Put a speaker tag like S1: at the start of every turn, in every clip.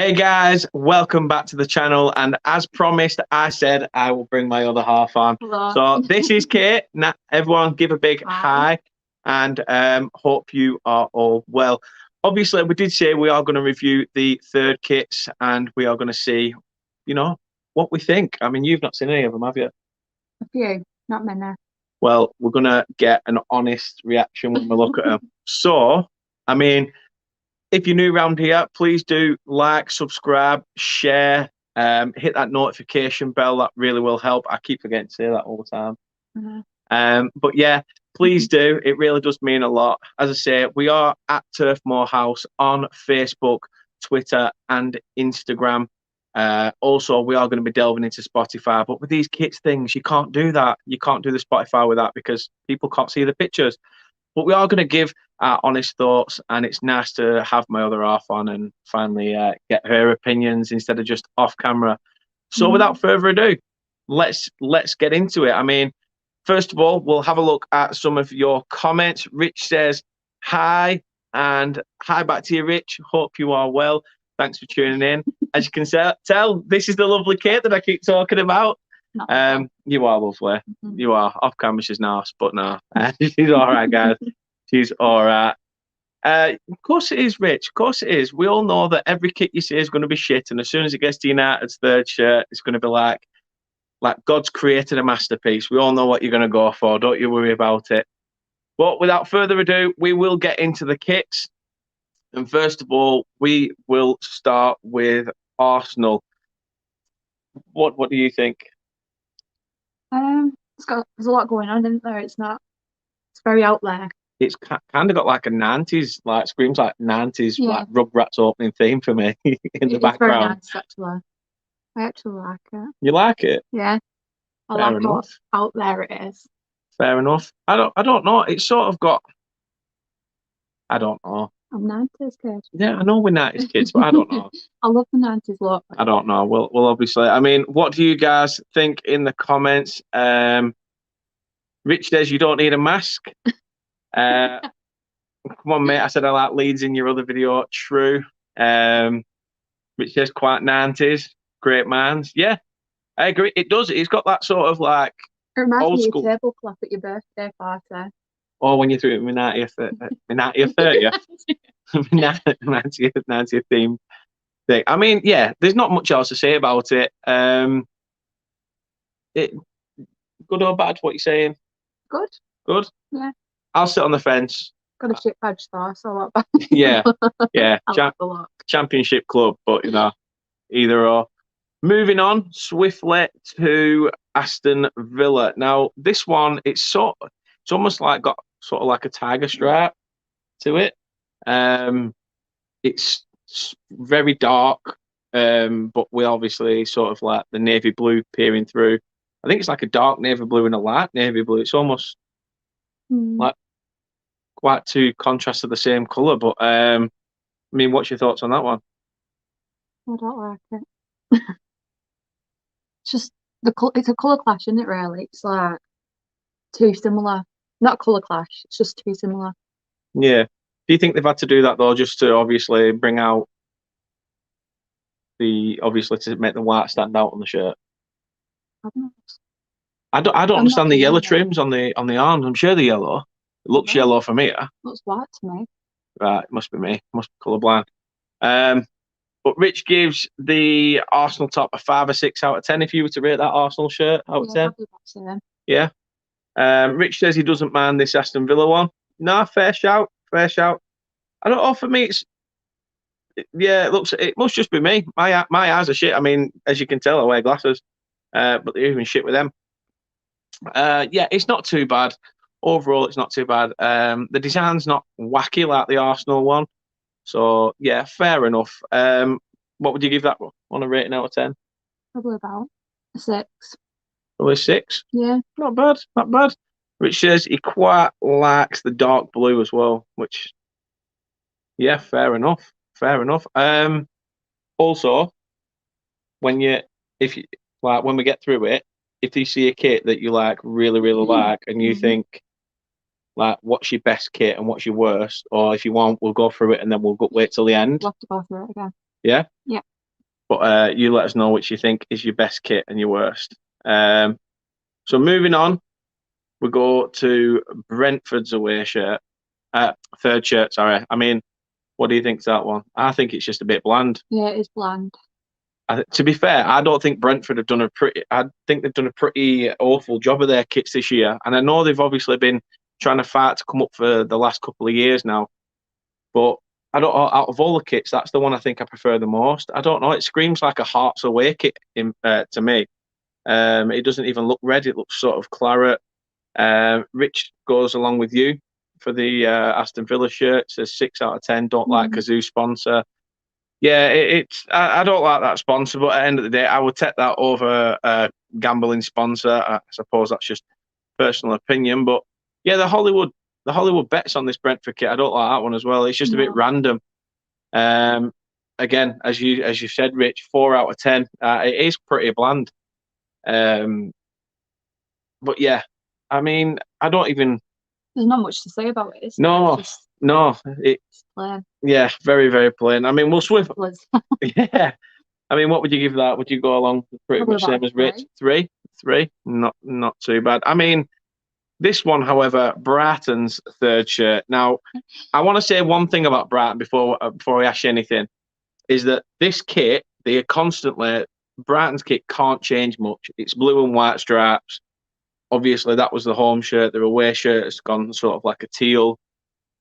S1: Hey guys, welcome back to the channel, and as promised, I said I will bring my other half on.
S2: Hello.
S1: So this is Kate. Now, everyone give a big hi, and hope you are all well. Obviously, we did say we are going to review the third kits, and we are going to see, what we think. I mean, you've not seen any of them, have you?
S2: A few, not many.
S1: Well, we're going to get an honest reaction when we look at them. So, I mean, if you're new around here, please do like, subscribe, share, hit that notification bell. That really will help. I keep forgetting to say that all the time. But yeah, please do. It really does mean a lot. As I say, we are at Turf Moor House on Facebook, Twitter, and Instagram. Also, we are going to be delving into Spotify. But with these kits things, you can't do that. You can't do the Spotify with that because people can't see the pictures. But we are going to give our honest thoughts, and it's nice to have my other half on and finally get her opinions instead of just off camera. So without further ado, let's get into it. I mean, first of all, we'll have a look at some of your comments. Rich says hi, and hi back to you, Rich. Hope you are well. Thanks for tuning in. As you can tell, this is the lovely Kate that I keep talking about. You are lovely. You are. Off camera she's nice, but no, she's all right, guys. She's all right. Of course it is, Rich. Of course it is. We all know that every kit you see is going to be shit, and as soon as it gets to United's third shirt, it's going to be like God's created a masterpiece. We all know what you're going to go for. Don't you worry about it. But without further ado, we will get into the kits. And first of all, we will start with Arsenal. What do you think?
S2: There's a lot going on, isn't there? It's very out there.
S1: It's kind of got like a 90s, like screams like 90s, like Rugrats opening theme for me in the background.
S2: It's very nice, actually. I actually like it.
S1: You like it?
S2: Yeah. I like how out there it is.
S1: Fair enough. I don't know. It's sort of got. I don't know.
S2: I'm 90s kid.
S1: Yeah, I know we're 90s kids, but I don't know.
S2: I love the 90s look.
S1: I don't know. Well, obviously. I mean, what do you guys think in the comments? Rich says you don't need a mask. Come on, mate. I said I like Leeds in your other video. True. Rich says quite 90s. Great minds. Yeah, I agree. It does. It's got that sort of like
S2: old school. Your tablecloth at your birthday party.
S1: Or when you threw it in my 90th 30th. 90th theme thing. I mean, yeah, there's not much else to say about it. Good or bad, what you're saying?
S2: Good.
S1: Good?
S2: Yeah.
S1: I'll sit on the fence.
S2: Got a shit badge though, so not bad.
S1: Yeah.
S2: Like the look.
S1: Championship club, but either or. Moving on swiftly to Aston Villa. Now, this one, it's almost like got sort of like a tiger stripe to it. It's very dark, but we obviously sort of like the navy blue peering through. I think it's like a dark navy blue and a light navy blue. It's almost like quite two contrasts of the same colour. But I mean, what's your thoughts on that one?
S2: I don't like it. It's just it's a colour clash, isn't it? Really, it's like too similar. Not colour clash. It's just too similar.
S1: Yeah. Do you think they've had to do that though, just to obviously bring out to make the white stand out on the shirt? I don't understand the yellow trims on the arms. I'm sure the yellow. It looks yellow from here. It
S2: looks white to me.
S1: Right, it must be me. Must be colourblind. But Rich gives the Arsenal top a 5 or 6 out of 10 if you were to rate that Arsenal shirt out of 10. Yeah. Rich says he doesn't mind this Aston Villa one. No, fair shout. I don't know. For me, it must just be me. My eyes are shit. I mean, as you can tell, I wear glasses, but they're even shit with them. Yeah, it's not too bad. Overall, it's not too bad. The design's not wacky like the Arsenal one. So, yeah, fair enough. What would you give that one on a rating out of 10?
S2: Probably about a 6.
S1: Probably 6?
S2: Yeah.
S1: Not bad. Rich says he quite likes the dark blue as well, which, yeah, fair enough. Also, when we get through it, if you see a kit that you like really like, and you think like what's your best kit and what's your worst, or if you want, we'll go through it and then we'll wait till the end.
S2: We'll have to go through it again.
S1: Yeah. But you let us know which you think is your best kit and your worst. So moving on, we go to Brentford's away shirt. Third shirt, sorry. I mean, what do you think of that one? I think it's just a bit bland.
S2: Yeah, it is bland.
S1: To be fair, I don't think Brentford have done a pretty. I think they've done a pretty awful job of their kits this year, and I know they've obviously been trying to fight to come up for the last couple of years now. But I don't. Out of all the kits, that's the one I think I prefer the most. I don't know. It screams like a Hearts away kit to me. It doesn't even look red. It looks sort of claret. Rich goes along with you for the Aston Villa shirt. Says 6 out of 10. Don't like Kazoo sponsor. Yeah, I don't like that sponsor, but at the end of the day, I would take that over a gambling sponsor. I suppose that's just personal opinion, but yeah, the Hollywood bets on this Brentford kit, I don't like that one as well. It's just a bit random. Again, as you said, Rich, 4 out of 10. It is pretty bland. But yeah, I mean, I don't even.
S2: There's not much to say about it.
S1: It's
S2: plain.
S1: Yeah, very, very plain. I mean, we'll swim. Yeah. I mean, what would you give that? Would you go along pretty much same as Rich? Three? Not too bad. I mean, this one, however, Brighton's third shirt. Now, I want to say one thing about Brighton before I ask you anything, is that this kit, Brighton's kit can't change much. It's blue and white stripes. Obviously, that was the home shirt. Their away shirt has gone sort of like a teal.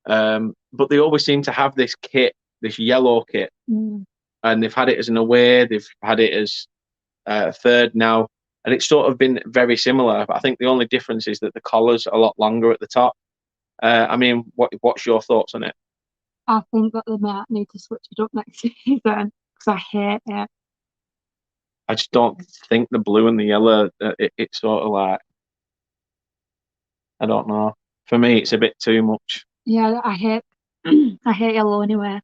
S1: But they always seem to have this kit, this yellow kit. And they've had it as an away. They've had it as third now. And it's sort of been very similar. I think the only difference is that the collar's a lot longer at the top. I mean, what's your thoughts on it?
S2: I think that they might need to switch it up next season because I hate it.
S1: I just don't think the blue and the yellow, it's sort of like, I don't know. For me, it's a bit too much.
S2: Yeah, I hate yellow anyway.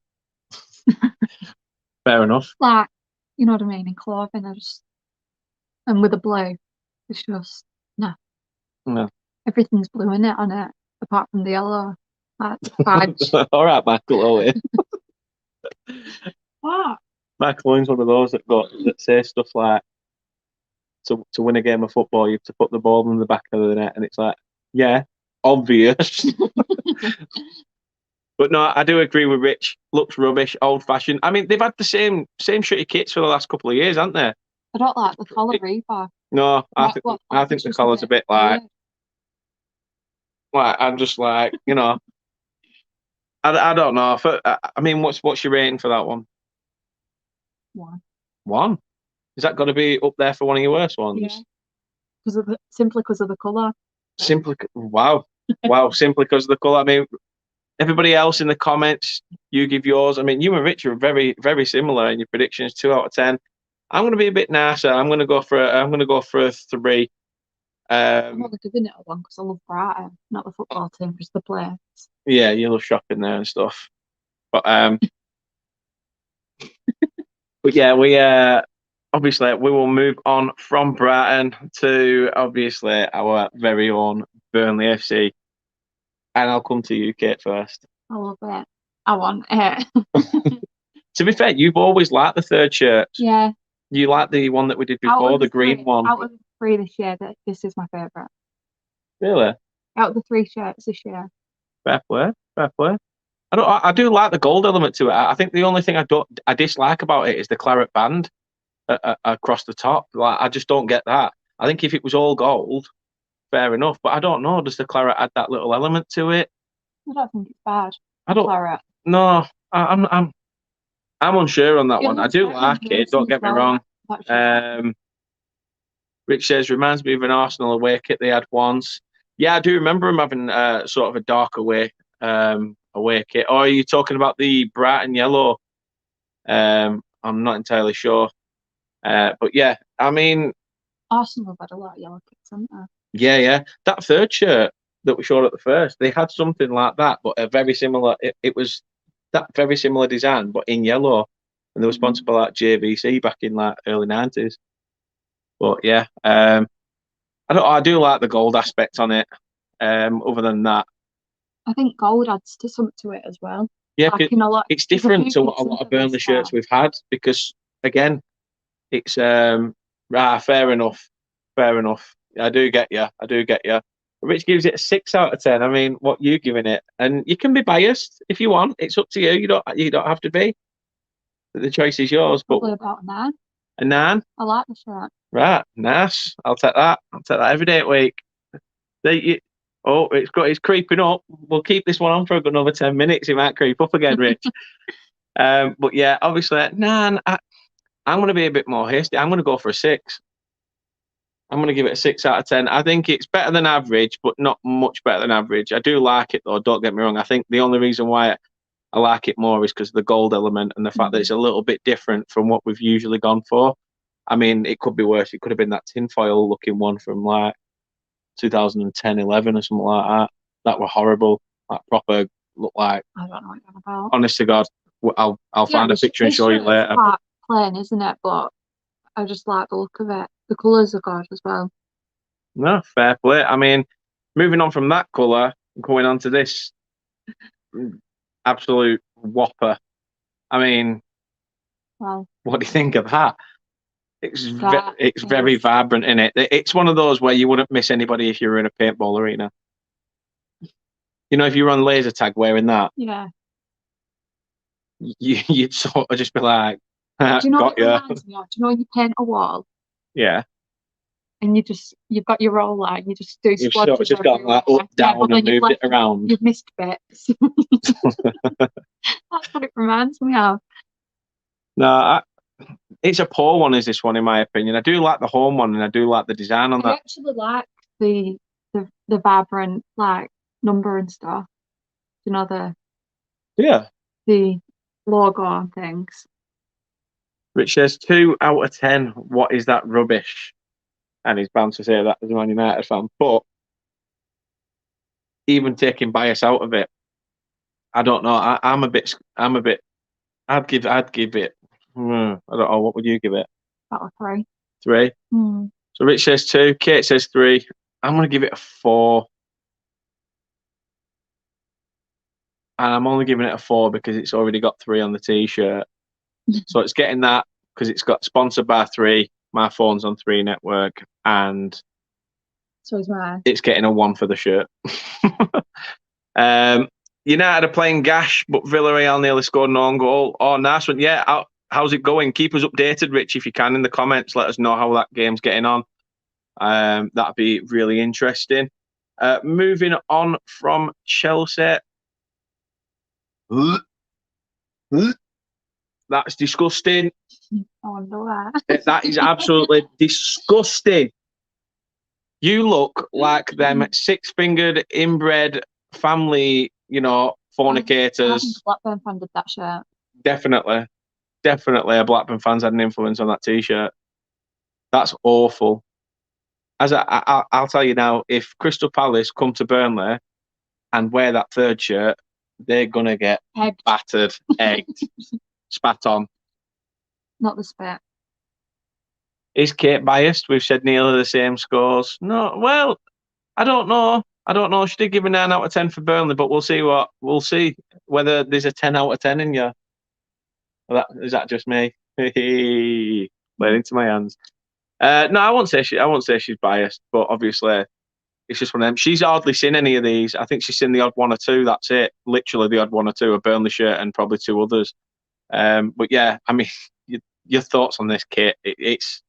S1: Fair enough.
S2: Like, you know what I mean? In clothing, and with the blue, it's just no. Everything's blue in it on it, apart from the yellow.
S1: All right, Michael Owen.
S2: What?
S1: Michael Owen's one of those that say stuff like, to win a game of football, you have to put the ball in the back of the net, and it's like, yeah, obvious. But no, I do agree with Rich. Looks rubbish, old fashioned. I mean, they've had the same shitty kits for the last couple of years, haven't they?
S2: I don't like the collar either.
S1: No, I think the collar's a bit like I'm just like, you know, I don't know. I mean, what's your rating for that one?
S2: 1.
S1: 1? Is that got to be up there for one of your worst ones?
S2: Yeah. Simply because of the colour.
S1: Wow. Simply because of the colour. I mean, everybody else in the comments, you give yours. I mean, you and Rich are very, very similar in your predictions. 2 out of 10. I'm going to be a bit nicer. I'm going to go for a 3.
S2: I'm only giving it a 1 because I love Brighton, not the football team, just the players.
S1: Yeah, you love shopping there and stuff. But but yeah, we obviously we will move on from Brighton to obviously our very own Burnley FC. And I'll come to you, Kate, first.
S2: I love it. I want it.
S1: To be fair, you've always liked the third shirt.
S2: Yeah.
S1: You like the one that we did before, the green one.
S2: Out of the 3 this year, this is my favourite.
S1: Really?
S2: Out of the 3 shirts this year.
S1: Fair play. I do like the gold element to it. I think the only thing I dislike about it is the claret band across the top. Like, I just don't get that. I think if it was all gold, fair enough. But I don't know. Does the claret add that little element to it?
S2: I don't think it's bad.
S1: I don't.
S2: Claret.
S1: No, I'm unsure on that one. I do like it. Don't get me wrong. Rich says reminds me of an Arsenal away kit they had once. Yeah, I do remember him having sort of a dark away kit. Or are you talking about the Brighton yellow? I'm not entirely sure. But yeah, I mean,
S2: Arsenal have had a lot of yellow kits, haven't they?
S1: Yeah. That third shirt that we showed at the first, they had something like that, but a very similar. It was that very similar design, but in yellow, and they were sponsored by like JVC back in like early 90s. But yeah, I do like the gold aspect on it. Other than that,
S2: I think gold adds to something to it as well.
S1: Yeah, it's different to what a lot of Burnley shirts we've had because again, It's fair enough. Fair enough. I do get you. Rich gives it a 6 out of 10. I mean, what you giving it? And you can be biased if you want. It's up to you. You don't have to be. The choice is yours. But
S2: Probably about a 9.
S1: A 9?
S2: I like the shirt.
S1: Right, nice. I'll take that. Every day of the week. It's creeping up. We'll keep this one on for another 10 minutes. It might creep up again, Rich. But yeah, obviously, 9. I'm going to be a bit more hasty. I'm going to go for a 6. I'm going to give it a 6 out of 10. I think it's better than average, but not much better than average. I do like it, though. Don't get me wrong. I think the only reason why I like it more is because of the gold element and the fact that it's a little bit different from what we've usually gone for. I mean, it could be worse. It could have been that tinfoil looking one from like 2010, 11 or something like that. That were horrible. Like proper look like.
S2: I don't know what you're about.
S1: Honest to God, I'll find a picture and show you later.
S2: It's quite plain, isn't it? But I just like the look of it. The colours are good as well.
S1: No, fair play. I mean, moving on from that colour, going on to this absolute whopper. I mean,
S2: wow.
S1: What do you think of that? It's very vibrant in it. It's one of those where you wouldn't miss anybody if you were in a paintball arena. You know, if you were on laser tag wearing that,
S2: yeah,
S1: you'd sort of just be like,
S2: do you know what it reminds me of? Do you know when you paint a wall?
S1: Yeah.
S2: And you've got your roll line, you just do
S1: you've sort of just gone like up, down, and moved it around.
S2: You've missed bits. That's what it reminds me of.
S1: No, it's a poor one, is this one, in my opinion. I do like the home one, and I do like the design on that.
S2: I actually like the vibrant like number and stuff. You know, the logo and things.
S1: Rich says 2 out of 10. What is that rubbish? And he's bound to say that as a Man United fan. But even taking bias out of it, I don't know. I'm a bit. I'd give it. I don't know. What would you give it?
S2: About a 3.
S1: 3.
S2: Mm.
S1: So Rich says 2. Kate says 3. I'm going to give it a 4. And I'm only giving it a 4 because it's already got 3 on the t-shirt. So it's getting that because it's got sponsored by 3. My phone's on 3 network, and
S2: so is mine.
S1: It's getting a 1 for the shirt. United are playing gash, but Villarreal nearly scored an own goal. Oh, nice one. Yeah, how's it going? Keep us updated, Rich, if you can, in the comments. Let us know how that game's getting on. That'd be really interesting. Moving on from Chelsea. That's disgusting.
S2: I wonder that.
S1: That is absolutely disgusting. You look like them 6-fingered, inbred family, fornicators.
S2: I think Blackburn fan did that shirt.
S1: Definitely a Blackburn fan's had an influence on that t-shirt. That's awful. As I'll tell you now, if Crystal Palace come to Burnley and wear that 3rd shirt, they're gonna get battered, egged, spat on.
S2: Not the spit.
S1: Is Kate biased? We've said nearly the same scores. No, well, I don't know. She did give a 9 out of 10 for Burnley, but we'll see whether there's a 10 out of 10 in you. Is that just me? Playing into my hands. No, I won't say she's biased, but obviously it's just one of them. She's hardly seen any of these. I think she's seen the odd 1 or 2. That's it. Literally the odd 1 or 2, a Burnley shirt and probably 2 others. But yeah, I mean, your thoughts on this kit? It's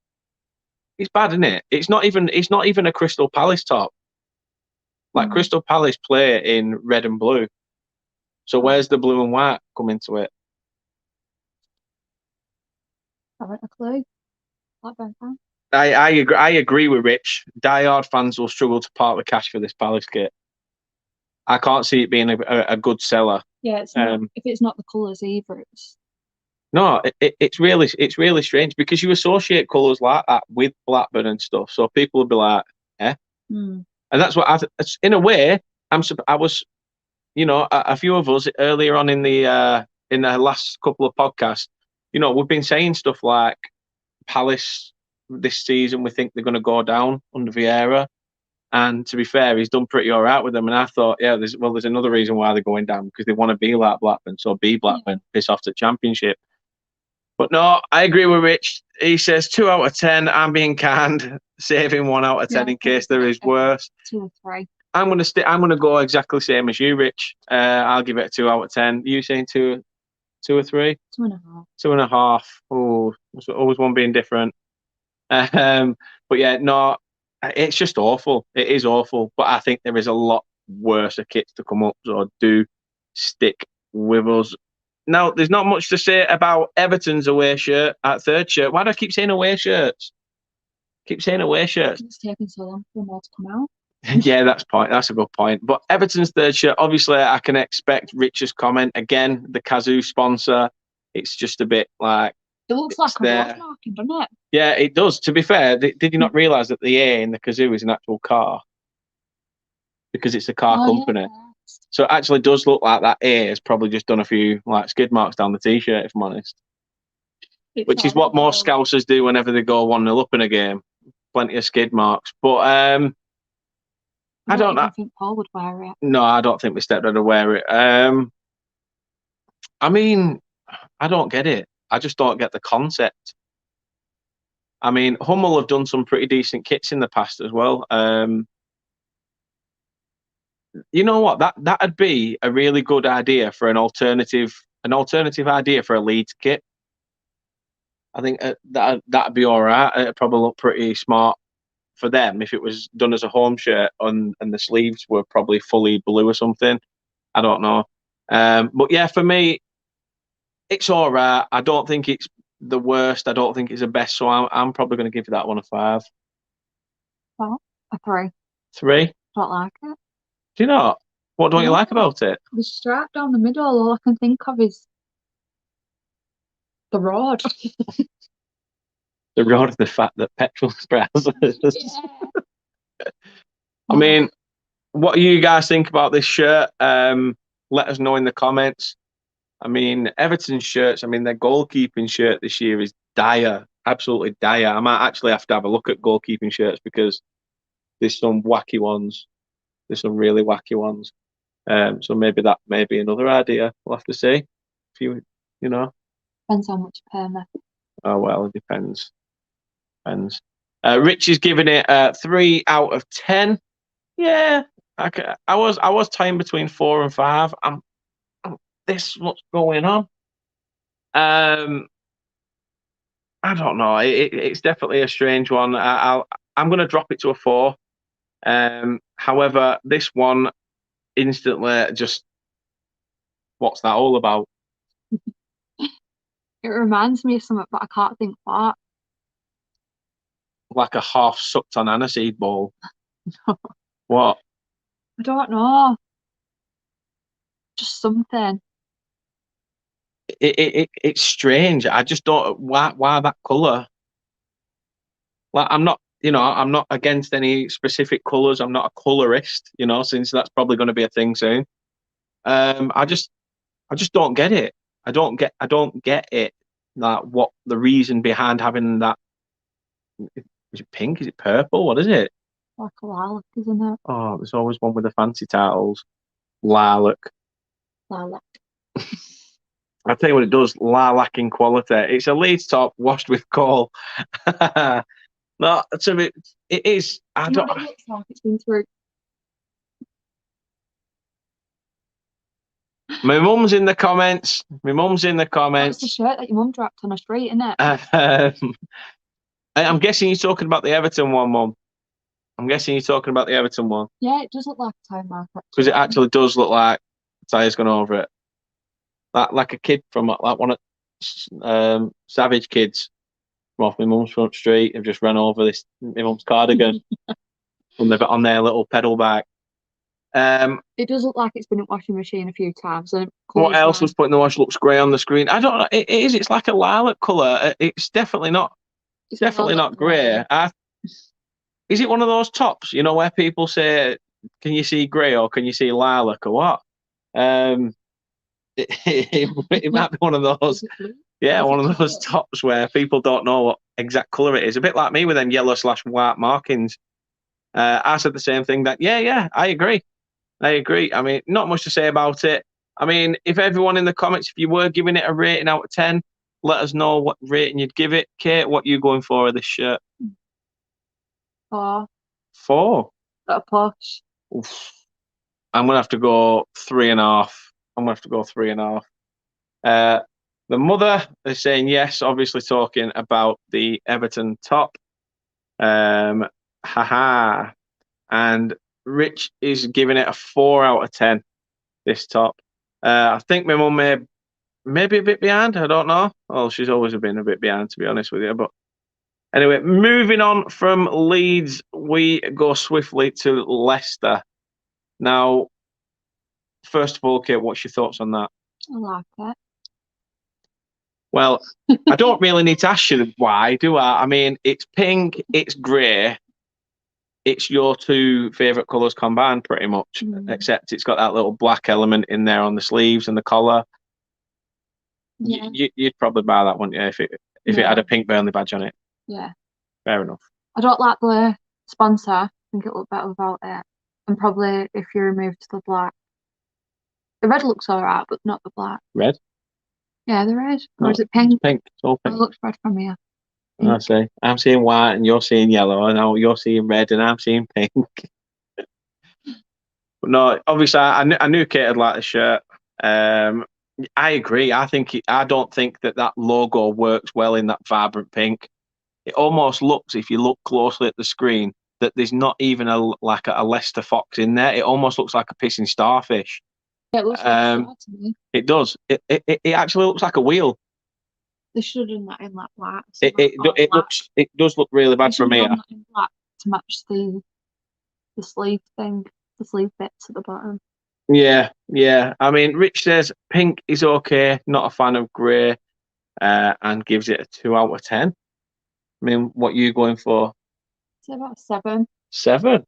S1: bad, isn't it? It's not even a Crystal Palace top. Like Crystal Palace play in red and blue. So where's the blue and white come into it?
S2: I haven't a clue. Blackburn fan.
S1: I agree with Rich. Die-hard fans will struggle to part the cash for this Palace kit. I can't see it being a good seller.
S2: Yeah, it's not, if it's not the colours either.
S1: It's really strange because you associate colours like that with Blackburn and stuff. So people will be like, eh?
S2: Mm.
S1: And that's what in a way, I was, a few of us earlier on in the last couple of podcasts, we've been saying stuff like Palace this season, we think they're going to go down under Vieira. And to be fair, he's done pretty all right with them. And I thought, there's another reason why they're going down, because they want to be like Blackburn. So be Blackburn, piss off the Championship. But no, I agree with Rich. He says 2 out of 10. I'm being kind, saving 1 out of 10 in case there is worse.
S2: 2 or 3.
S1: I'm gonna go exactly the same as you, Rich. I'll give it a 2 out of 10. You saying 2 or 3?
S2: 2.5.
S1: 2.5. Oh, there's always one being different. But yeah, no, it's just awful. It is awful. But I think there is a lot worse kits to come up. So do stick with us. Now, there's not much to say about Everton's away shirt at third shirt. Why do I keep saying away shirts? Keep saying away shirts.
S2: It's taking so long for them all to come out.
S1: Yeah, that's a good point. But Everton's third shirt, obviously, I can expect Rich's comment again. The Kazoo sponsor, it's just a bit like
S2: it looks like a road marking, doesn't it?
S1: Yeah, it does. To be fair, did you not realise that the A in the Kazoo is an actual car? Because it's a car company. Yeah. So it actually does look like that A has probably just done a few like skid marks down the t-shirt, if I'm honest. Which is what most Scousers do whenever they go 1-0 up in a game. Plenty of skid marks. But I don't
S2: think Paul would wear it.
S1: No, I don't think my stepdad would wear it. I mean, I don't get it. I just don't get the concept. I mean, Hummel have done some pretty decent kits in the past as well. You know what? That'd be a really good idea for an alternative idea for a Leeds kit. I think that'd be all right. It'd probably look pretty smart for them if it was done as a home shirt and the sleeves were probably fully blue or something. I don't know. But yeah, for me, it's all right. I don't think it's the worst. I don't think it's the best. So I'm probably going to give that one a 5.
S2: Well, a 3.
S1: 3?
S2: Don't like it.
S1: Do you not? What don't you like about it?
S2: The stripe down the middle. All I can think of is the road.
S1: The road of the fact that petrol sprouts.
S2: Yeah.
S1: I mean, what do you guys think about this shirt? Let us know in the comments. I mean, Everton's shirts, I mean, their goalkeeping shirt this year is dire, absolutely dire. I might actually have to have a look at goalkeeping shirts because there's some wacky ones. There's some really wacky ones. So maybe that may be another idea. We'll have to see. If you know.
S2: Depends how much you pay me.
S1: Oh, well, it depends. Rich is giving it 3 out of 10. Yeah, I was tying between 4 and 5. This what's going on. I don't know. It's definitely a strange one. I'm going to drop it to a 4. However, this one instantly just, what's that all about?
S2: It reminds me of something, but I can't think what.
S1: Like a half sucked on aniseed ball.
S2: No.
S1: What?
S2: I don't know. Just something.
S1: It's strange. I just don't why that colour. Like I'm not against any specific colours. I'm not a colourist, since that's probably going to be a thing soon. I just don't get it. I don't get it. Like what the reason behind having that? Is it pink? Is it purple? What is it?
S2: Like a lilac, isn't it?
S1: Oh, there's always one with the fancy titles. Lilac.
S2: Lilac.
S1: I'll tell you what it does. Lilac in quality. It's a Leeds top washed with coal. No, to me, it is. I don't.
S2: It looks like it's been through.
S1: My mum's in the comments.
S2: That's the shirt that your mum dropped on the street, isn't it?
S1: I'm guessing you're talking about the Everton one, Mum. I'm guessing you're talking about the Everton one.
S2: Yeah, it does look like a tire mark.
S1: Because it actually does look like a tire's gone over it. Like a kid from like one of Savage kids from off my mum's front street have just run over my mum's cardigan on their little pedal bike.
S2: It does look like it's been in a washing machine a few times. And
S1: what else was put in the wash looks grey on the screen? I don't know. It is. It's like a lilac colour. It's definitely not. It's definitely not grey. Is it one of those tops? Where people say, "Can you see grey or can you see lilac or what?" It might be one of those. Yeah, one of those tops where people don't know what exact colour it is. A bit like me with them yellow/white markings. I said the same thing. Yeah, I agree. I mean, not much to say about it. I mean, if everyone in the comments, if you were giving it a rating out of 10, Let us know what rating you'd give it. Kate, what are you going for with this shirt?
S2: 4.
S1: 4?
S2: Got a push.
S1: Oof. I'm going to have to go 3.5. I'm going to have to go 3.5. The mother is saying yes, obviously talking about the Everton top. Haha. And Rich is giving it a 4 out of 10, this top. I think my mum may be a bit behind. I don't know. Well, she's always been a bit behind, to be honest with you. But anyway, moving on from Leeds, we go swiftly to Leicester. Now, first of all, Kate, what's your thoughts on that?
S2: I like it.
S1: Well, I don't really need to ask you why, do I? I mean, it's pink, it's grey. It's your two favourite colours combined, pretty much, except it's got that little black element in there on the sleeves and the collar.
S2: Yeah.
S1: You'd probably buy that, wouldn't you, if it had a pink Burnley badge on it?
S2: Yeah.
S1: Fair enough.
S2: I don't like the sponsor. I think it looked better without it. And probably if you removed the black. The red looks alright, but not the black.
S1: Red?
S2: Yeah, the red.
S1: No,
S2: or is it pink?
S1: It's pink. It's all pink.
S2: It looks red from here.
S1: I see. I'm seeing white and you're seeing yellow, and now you're seeing red and I'm seeing pink. But no, obviously, I knew Kate would like the shirt. I agree. I don't think that logo works well in that vibrant pink. It almost looks, if you look closely at the screen, that there's not even a Leicester fox in there. It almost looks like a pissing starfish.
S2: It looks like a star to me.
S1: It does. It actually looks like a wheel.
S2: They should have done that in black. So
S1: It does look really bad for me.
S2: That in black to match the sleeve thing, the sleeve bits at the bottom.
S1: Yeah. I mean, Rich says pink is okay, not a fan of grey, and gives it a 2 out of 10. I mean, what are you going for?
S2: Say about 7.
S1: 7?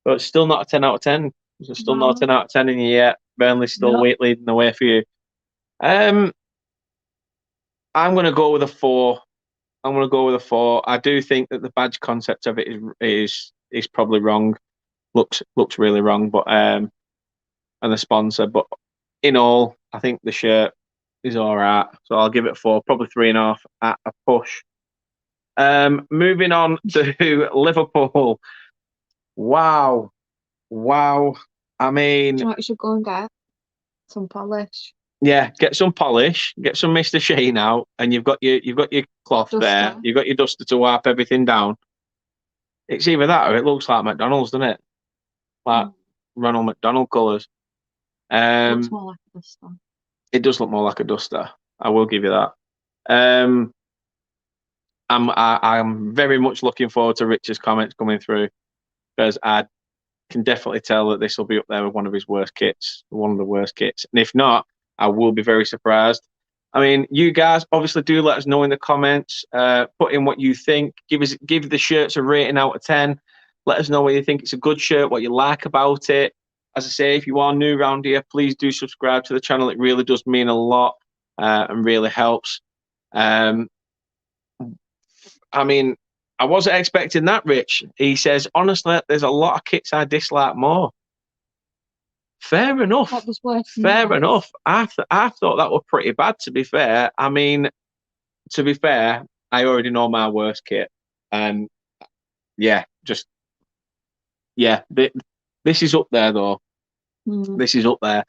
S1: But it's still not a 10 out of 10. It's still not a 10 out of 10 in you yet. Burnley's still leading the way for you. I'm going to go with a 4. I do think that the badge concept of it is probably wrong. Looks really wrong, but and the sponsor. But in all, I think the shirt is all right. So I'll give it a 4, probably 3.5 at a push. Moving on to Liverpool. Wow. I mean,
S2: do you know what you should go and get? Some polish.
S1: Yeah, get some polish, get some Mr. Sheen out, and you've got your cloth
S2: duster
S1: there. You've got your duster to wipe everything down. It's either that or it looks like McDonald's, doesn't it? Like Ronald McDonald colours.
S2: It looks more like a duster.
S1: It does look more like a duster. I will give you that. I'm very much looking forward to Richard's comments coming through, because I can definitely tell that this will be up there with one of the worst kits. And if not, I will be very surprised. I mean, you guys obviously do let us know in the comments. Put in what you think. Give the shirts a rating out of 10. Let us know what you think it's a good shirt, what you like about it. As I say, if you are new around here, please do subscribe to the channel. It really does mean a lot and really helps. I mean, I wasn't expecting that, Rich. He says, honestly, there's a lot of kits I dislike more. Fair enough.
S2: That was worse.
S1: Fair enough. I thought that was pretty bad, to be fair. I mean, to be fair, I already know my worst kit. And this is up there, though. This is up there.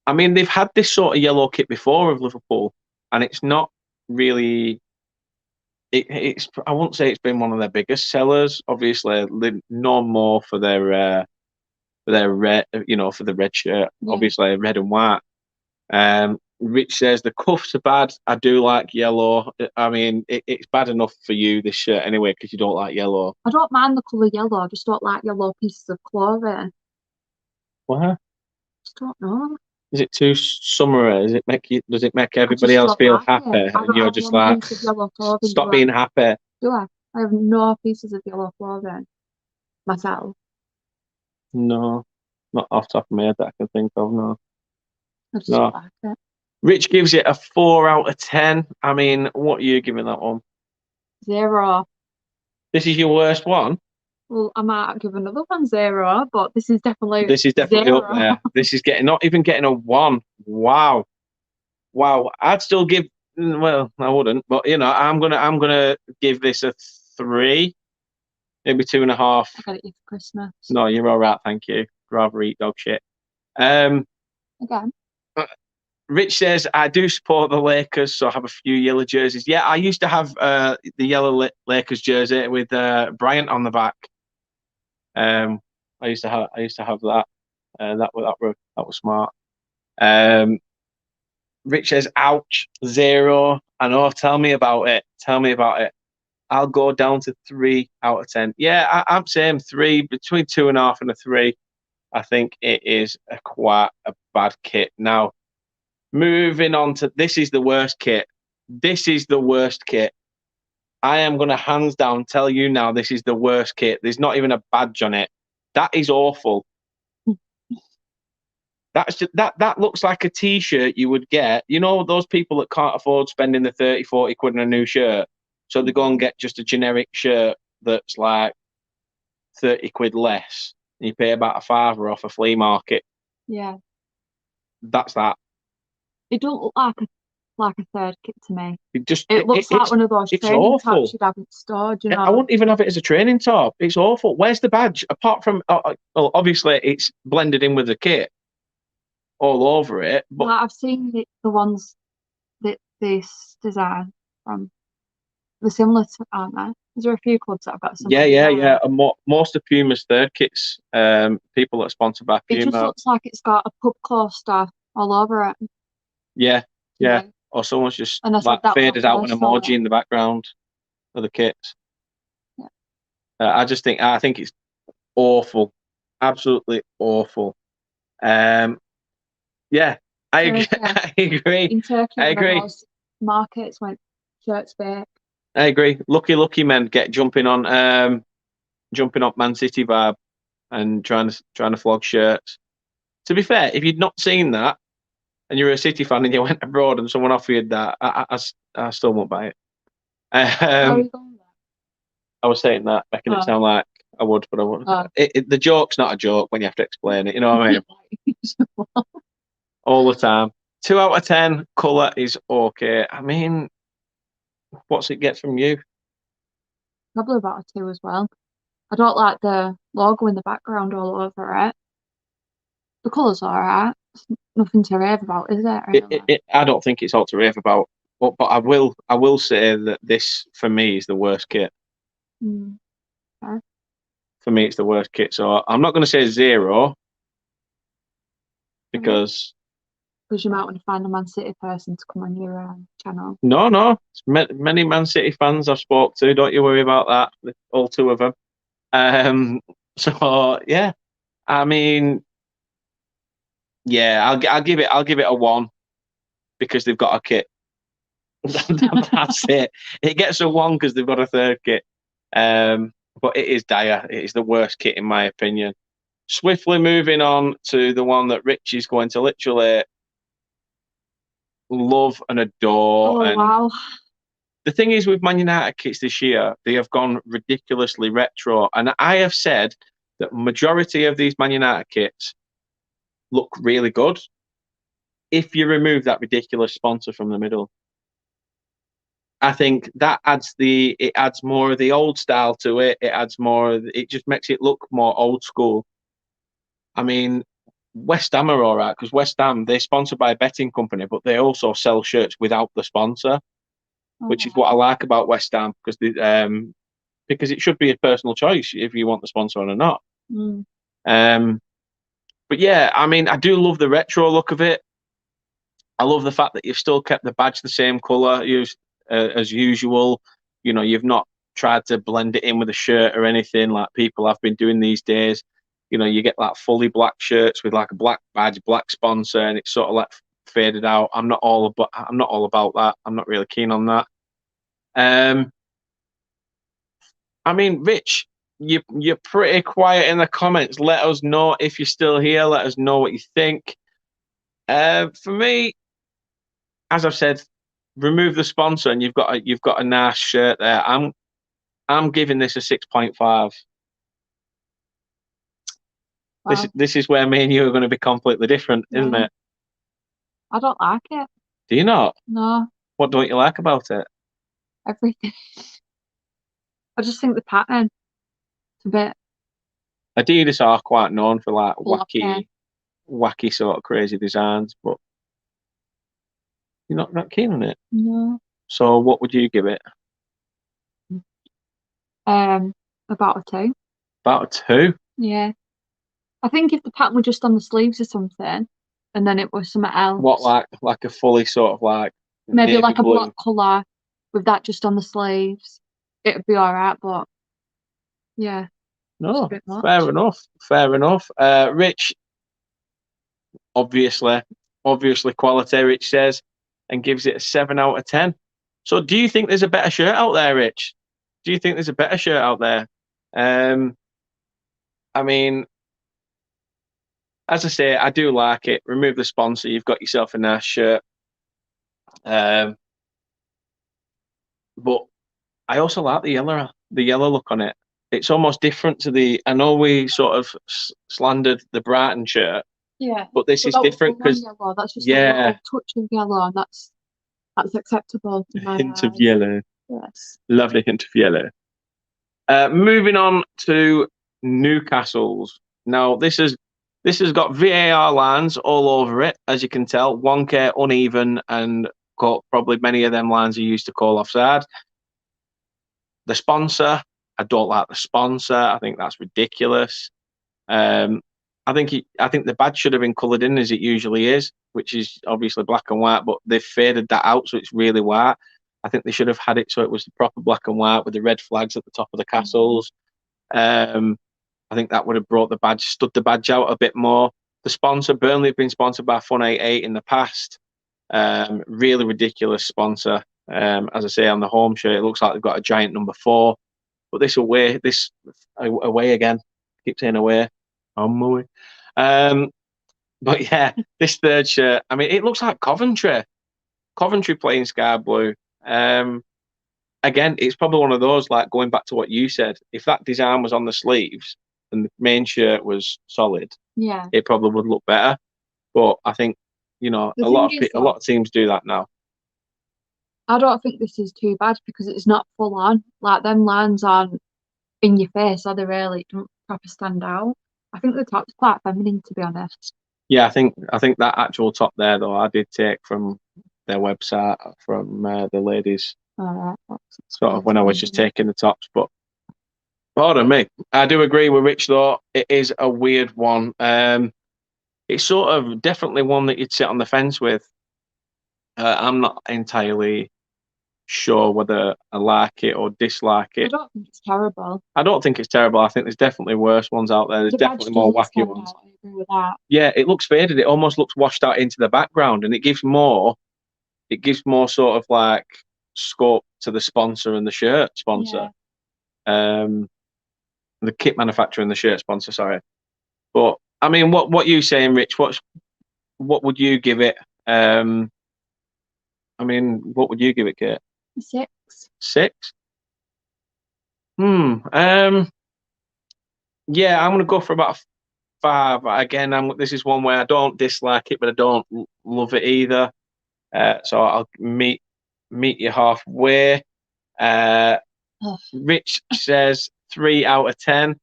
S1: I mean, they've had this sort of yellow kit before of Liverpool, and it's not really... I wouldn't say it's been one of their biggest sellers. Obviously, they're known more for their red, for the red shirt. Yeah. Obviously, red and white. Rich says the cuffs are bad. I do like yellow. I mean, it's bad enough for you, this shirt, anyway, because you don't like yellow.
S2: I don't mind the colour yellow. I just don't like yellow pieces of clothing.
S1: Why?
S2: Just don't know.
S1: Is it too summery? Does it make everybody else feel happy? And you're just like, stop being happy.
S2: Do I? I have no pieces of yellow clothing myself.
S1: No, not off the top of my head that I can think of. No.
S2: I just don't like it.
S1: Rich gives it a 4 out of 10. I mean, what are you giving that one?
S2: 0.
S1: This is your worst one?
S2: Well, I might give another one 0, but this is definitely
S1: 0. Up there. This is not even getting a 1. Wow. I'd still give Well, I wouldn't, but I'm gonna give this a 3, maybe 2.5.
S2: I got it you for Christmas.
S1: No, you're all right, thank you. Rather eat dog shit. Again. Rich says, I do support the Lakers, so I have a few yellow jerseys. Yeah, I used to have the yellow Lakers jersey with Bryant on the back. I used to have that. That was smart. Rich says, ouch, 0. I know, tell me about it. I'll go down to 3 out of 10. Yeah, I'm saying 3, between 2.5 and a 3. I think it is quite a bad kit. Now, moving on to this is the worst kit. I am going to hands down tell you now this is the worst kit. There's not even a badge on it. That is awful. That looks like a t-shirt you would get. You know, those people that can't afford spending the 30, 40 quid on a new shirt. So they go and get just a generic shirt that's like 30 quid less. And you pay about a £5 off a flea market.
S2: Yeah.
S1: That's that.
S2: It don't look like a third kit to me.
S1: It
S2: looks like one of those training tops you'd have in store, you know.
S1: I wouldn't even have it as a training top. It's awful. Where's the badge? Apart from, well, obviously it's blended in with the kit all over it. But
S2: I've seen the ones that this design from. They're similar to, aren't they? Is there a few clubs that have got similar?
S1: Yeah. And most of Puma's third kits, people that are sponsored by Puma.
S2: It just looks like it's got a pub coaster all over it.
S1: Yeah. Or someone's just faded out an emoji in the background of the kits.
S2: Yeah.
S1: I think it's awful, absolutely awful. Yeah, I agree.
S2: In Turkey, I agree. Markets went shirts back.
S1: I agree. Lucky men get jumping on Man City vibe and trying to flog shirts. To be fair, if you'd not seen that and you're a City fan and you went abroad and someone offered you that, I still won't buy it.
S2: How are you going there?
S1: I was saying that, making it sound like I would, but I wouldn't. The joke's not a joke when you have to explain it. You know what I mean? All the time. 2 out of 10. Colour is okay. I mean, what's it get from you?
S2: Probably about a 2 as well. I don't like the logo in the background all over it. The colour's alright. Nothing to rave about, is it? Really?
S1: I don't think it's all to rave about. But I will say that this for me is the worst kit.
S2: Okay.
S1: For me, it's the worst kit. So I'm not going to say 0 because
S2: you might want to find a Man City person to come on your channel.
S1: No. Many Man City fans I've spoke to. Don't you worry about that. All 2 of them. So yeah, I mean, yeah, I'll give it a 1 because they've got a kit. That's it. It gets a 1 because they've got a third kit. But it is dire. It is the worst kit in my opinion. Swiftly moving on to the one that Rich is going to literally love and adore.
S2: Oh, wow.
S1: The thing is with Man United kits this year, they have gone ridiculously retro. And I have said that majority of these Man United kits look really good if you remove that ridiculous sponsor from the middle. I think that adds more of the old style to it. It just makes it look more old school. I mean, West Ham are all right because West Ham, they're sponsored by a betting company, but they also sell shirts without the sponsor, which is what I like about West Ham because it should be a personal choice if you want the sponsor or not. But yeah, I mean, I do love the retro look of it. I love the fact that you've still kept the badge the same colour as usual. You know, you've not tried to blend it in with a shirt or anything like people have been doing these days. You know, you get like fully black shirts with like a black badge, black sponsor, and it's sort of like faded out. I'm not all about that. I'm not really keen on that. I mean, Rich, you're pretty quiet in the comments. Let us know if you're still here. Let us know what you think. For me, as I've said, remove the sponsor, and you've got a nice shirt there. I'm giving this a 6.5. Wow. This is where me and you are going to be completely different, isn't it?
S2: I don't like it.
S1: Do you not?
S2: No.
S1: What don't you like about it?
S2: Everything. I just think the pattern is a bit
S1: Adidas are quite known for like
S2: blocky.
S1: wacky sort of crazy designs, but you're not keen on it.
S2: No.
S1: So what would you give it?
S2: About a 2.
S1: About a 2.
S2: Yeah. I think if the pattern were just on the sleeves or something, and then it was something else.
S1: What, like a fully sort of like
S2: maybe
S1: navy
S2: like a
S1: blue?
S2: black colour with that just on the sleeves, it'd be all right. But yeah, it's a
S1: No,
S2: bit much.
S1: fair enough. Fair enough. Rich, obviously quality. Rich says, and gives it a 7 out of 10. So, do you think there's a better shirt out there, Rich? Do you think there's a better shirt out there? I mean, as I say, I do like it. Remove the sponsor, you've got yourself a nice shirt. But I also like the yellow look on it. It's almost different to the. I know we sort of slandered the Brighton shirt.
S2: Yeah,
S1: but this is
S2: that was
S1: different
S2: full on
S1: because
S2: yellow. That's just a little touch of yellow, and that's acceptable in my
S1: hint of
S2: eyes.
S1: yellow.
S2: Yes.
S1: Lovely hint of yellow. Moving on to Newcastle's. Now this has got VAR lines all over it, as you can tell. Wonky, uneven, and probably many of them lines are used to call offside. The sponsor, I don't like the sponsor. I think that's ridiculous. I think the badge should have been coloured in as it usually is, which is obviously black and white, but they've faded that out so it's really white. I think they should have had it so it was the proper black and white with the red flags at the top of the castles. I think that would have brought the badge, stood the badge out a bit more. The sponsor, Burnley have been sponsored by Fun 88 in the past. Really ridiculous sponsor. As I say, on the home shirt, it looks like they've got a giant number 4. But this away again. Keep saying away. On my way. But yeah, this third shirt, I mean, it looks like Coventry. Coventry playing sky blue. Again, it's probably one of those, like going back to what you said, if that design was on the sleeves and the main shirt was solid,
S2: yeah,
S1: it probably would look better. But I think, a lot of teams do that now.
S2: I don't think this is too bad because it's not full on. Like them lines aren't in your face, are they really? Don't proper stand out. I think the top's quite feminine, to be honest.
S1: Yeah, I think that actual top there, though, I did take from their website from the ladies. Sort of when I was just taking the tops, but pardon me. I do agree with Rich though. It is a weird one. It's sort of definitely one that you'd sit on the fence with. I'm not entirely sure whether I like it or dislike it.
S2: I don't think it's terrible.
S1: I don't think it's terrible. I think there's definitely worse ones out there. There's definitely more wacky ones.
S2: I agree with that.
S1: Yeah, it looks faded. It almost looks washed out into the background, and it gives more sort of like scope to the sponsor and the shirt sponsor. Yeah. The kit manufacturer and the shirt sponsor, sorry. But I mean, what you saying, Rich? What would you give it? I mean, what would you give it, Kate?
S2: 6.
S1: 6? Yeah, I'm gonna go for about a 5. Again, this is one where I don't dislike it, but I don't love it either. So I'll meet you halfway. Rich says 3 out of 10.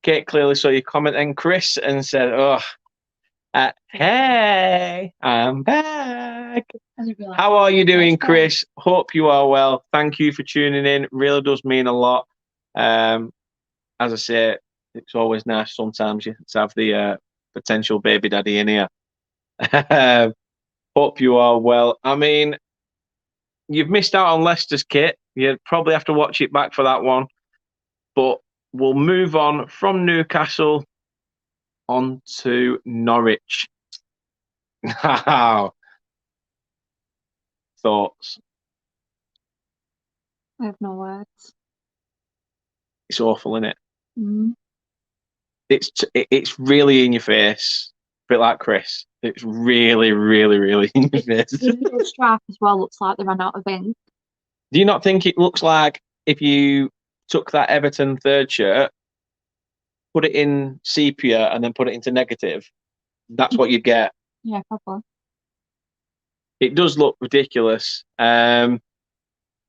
S1: Kate clearly saw your comment then, Chris, and said, hey, I'm back. How are you doing, Chris? Hope you are well. Thank you for tuning in. Really does mean a lot. As I say, it's always nice sometimes to have the potential baby daddy in here. Hope you are well. I mean, you've missed out on Leicester's kit. You probably have to watch it back for that one. But we'll move on from Newcastle on to Norwich. Thoughts?
S2: I have no words.
S1: It's awful, isn't it?
S2: Mm.
S1: It's really in your face. A bit like Chris. It's really, really, really in your face.
S2: The middle stripe as well looks like they ran out of ink.
S1: Do you not think it looks like if you took that Everton third shirt, put it in sepia, and then put it into negative, that's what you'd get?
S2: Yeah, probably.
S1: It does look ridiculous.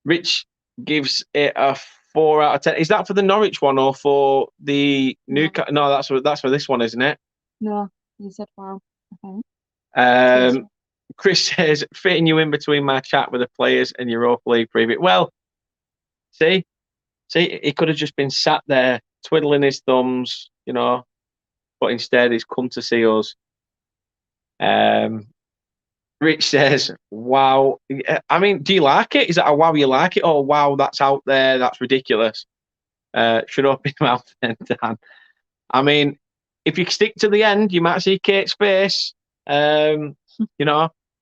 S1: Rich gives it a 4 out of 10. Is that for the Norwich one or for the Newcastle? No, that's for this one, isn't it?
S2: No, you said wow. Okay.
S1: Chris says, fitting you in between my chat with the players and Europa League preview. Well, see, he could have just been sat there twiddling his thumbs, but instead he's come to see us. Rich says, wow. I mean, do you like it? Is that a wow you like it? Or wow, that's out there, that's ridiculous? Shut up your mouth then, Dan. I mean, if you stick to the end, you might see Kate's face.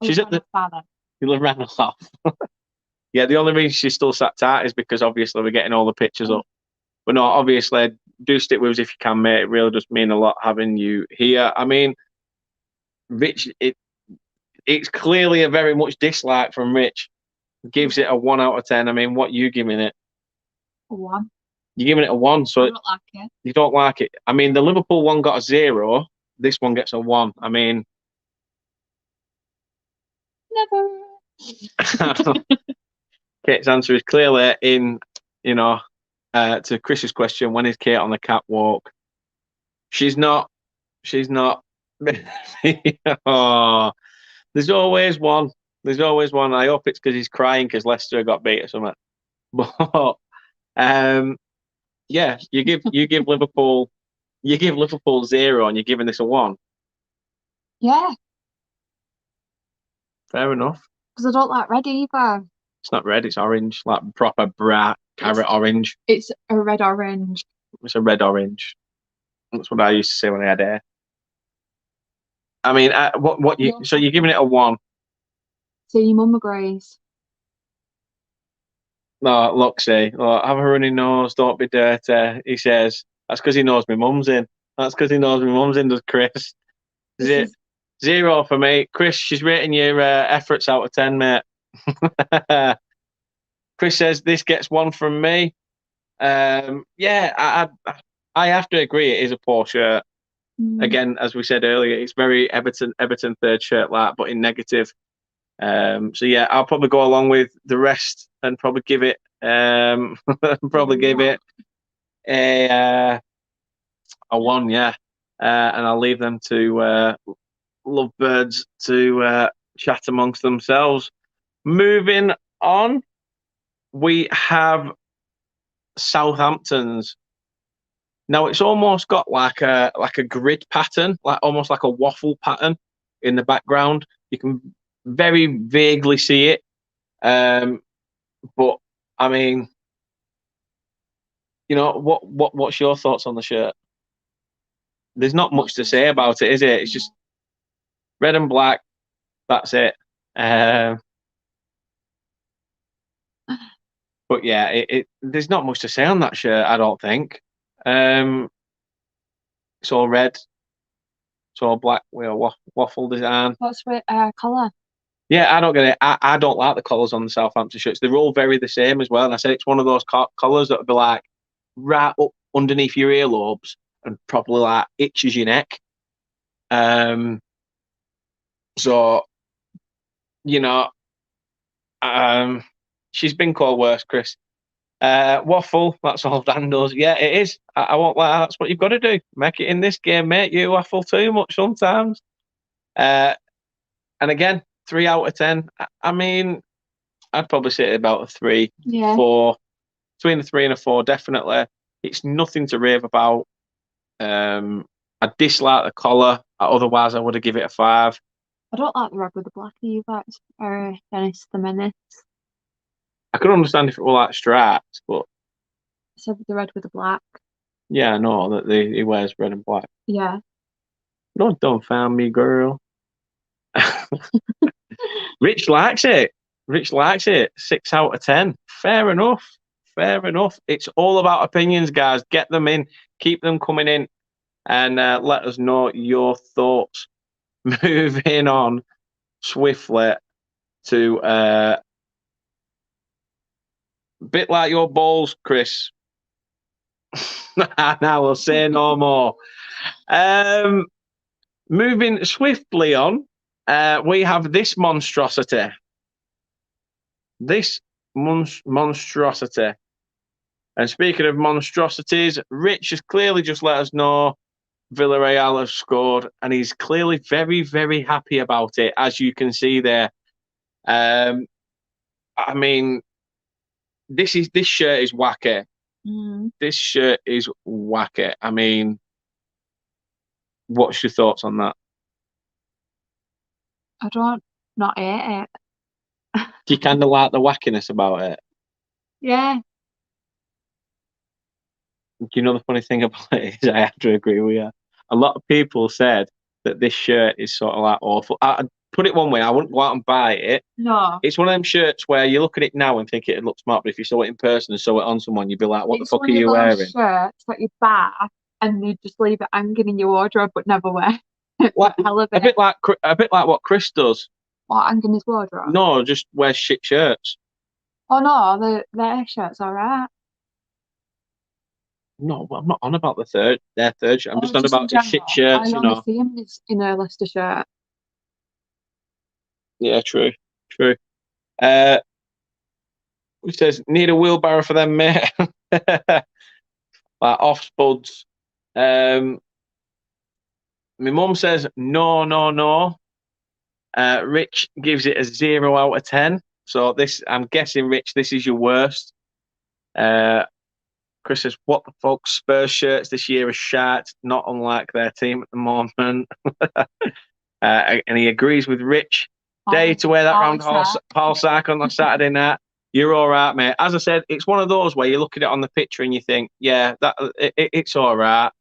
S1: She's at the
S2: father.
S1: You'll have ran off. Yeah, the only reason she's still sat tight is because obviously we're getting all the pictures up. But no, obviously, do stick with us if you can, mate. It really does mean a lot having you here. I mean, Rich, it's clearly a very much dislike from Rich. Gives it a 1 out of 10. I mean, what are you giving it?
S2: A 1.
S1: You're giving it a 1, so
S2: I don't like it.
S1: You don't like it. I mean, the Liverpool one got a 0. This one gets a 1. I mean,
S2: never.
S1: Kate's answer is clearly in, to Chris's question, when is Kate on the catwalk? She's not. Oh, there's always one. I hope it's because he's crying because Leicester got beat or something. But yeah, you give Liverpool 0 and you're giving this a 1.
S2: Yeah.
S1: Fair enough.
S2: Because I don't like red either.
S1: It's not red, it's orange, like proper bright carrot orange.
S2: It's a red orange.
S1: It's a red orange. That's what I used to say when I had hair. I mean, so you're giving it a 1.
S2: So your mum agrees.
S1: No, look, have a runny nose, don't be dirty. He says, that's because he knows my mum's in. Does Chris. 0 for me. Chris, she's rating your efforts out of 10, mate. Chris says this gets 1 from me. Yeah, I have to agree. It is a poor shirt. Again, as we said earlier, it's very Everton third shirt like, but in negative. So yeah, I'll probably go along with the rest and probably give it a 1. Yeah, and I'll leave them to lovebirds to chat amongst themselves. Moving on, we have Southamptons. Now it's almost got like a grid pattern, like almost like a waffle pattern in the background. You can very vaguely see it, but I mean, what's your thoughts on the shirt? There's not much to say about it, is it? It's just red and black. That's it. But yeah, there's not much to say on that shirt, I don't think. It's all red. It's all black with a waffle design.
S2: What's with colour?
S1: Yeah, I don't get it. I don't like the colours on the Southampton shirts. They're all very the same as well. And I said it's one of those colours that would be like right up underneath your earlobes and probably like itches your neck. So, she's been called worse, Chris. Waffle, that's all Dan does. Yeah, it is. I won't lie, that's what you've got to do. Make it in this game, mate. You waffle too much sometimes. And again, 3 out of 10. I mean, I'd probably say about a 3, 4. Between a 3 and a 4, definitely. It's nothing to rave about. I dislike the collar. Otherwise, I would have given it a 5.
S2: I don't like the red with the black either. It's very Dennis the Menace.
S1: I could understand if it were like stripes, but
S2: So the red with the black.
S1: Yeah, I know that he wears red and black.
S2: Yeah.
S1: No, don't find me, girl. Rich likes it. 6 out of 10. Fair enough. It's all about opinions, guys. Get them in. Keep them coming in. And let us know your thoughts. Moving on swiftly to a bit like your balls, Chris. Now we'll say no more. Moving swiftly on We have this monstrosity. This monstrosity. And speaking of monstrosities, Rich has clearly just let us know Villarreal have scored, and he's clearly very, very happy about it, as you can see there. I mean, this shirt is wacky. This shirt is wacky. I mean, what's your thoughts on that?
S2: I don't not hate it.
S1: Do you kind of like the wackiness about it?
S2: Yeah.
S1: Do you know the funny thing about it is I have to agree with you. A lot of people said that this shirt is sort of like awful. I put it one way, I wouldn't go out and buy it.
S2: No.
S1: It's one of them shirts where you look at it now and think it looks smart, but if you saw it in person and saw it on someone, you'd be like, "What the fuck are you wearing?"
S2: It's one of those shirts that you buy and you just leave it hanging in your wardrobe but never wear.
S1: Like, a bit like what Chris does.
S2: What, hanging his wardrobe?
S1: No, just wears shit shirts.
S2: Oh no, their shirts are right.
S1: No, I'm not on about their third shirt. I'm just on
S2: Just in
S1: about the shit
S2: general,
S1: shirts,
S2: I only see him in a Leicester shirt.
S1: Yeah, true. Who says need a wheelbarrow for them, mate? Like off spuds. My mum says no. Rich gives it a 0 out of 10. So I'm guessing, Rich, this is your worst. Chris says, "What the fuck? Spurs shirts this year are shite, not unlike their team at the moment." And he agrees with Rich. Day to wear that round Paul Sark on the Saturday night. You're all right, mate. As I said, it's one of those where you look at it on the picture and you think, yeah, it's all right.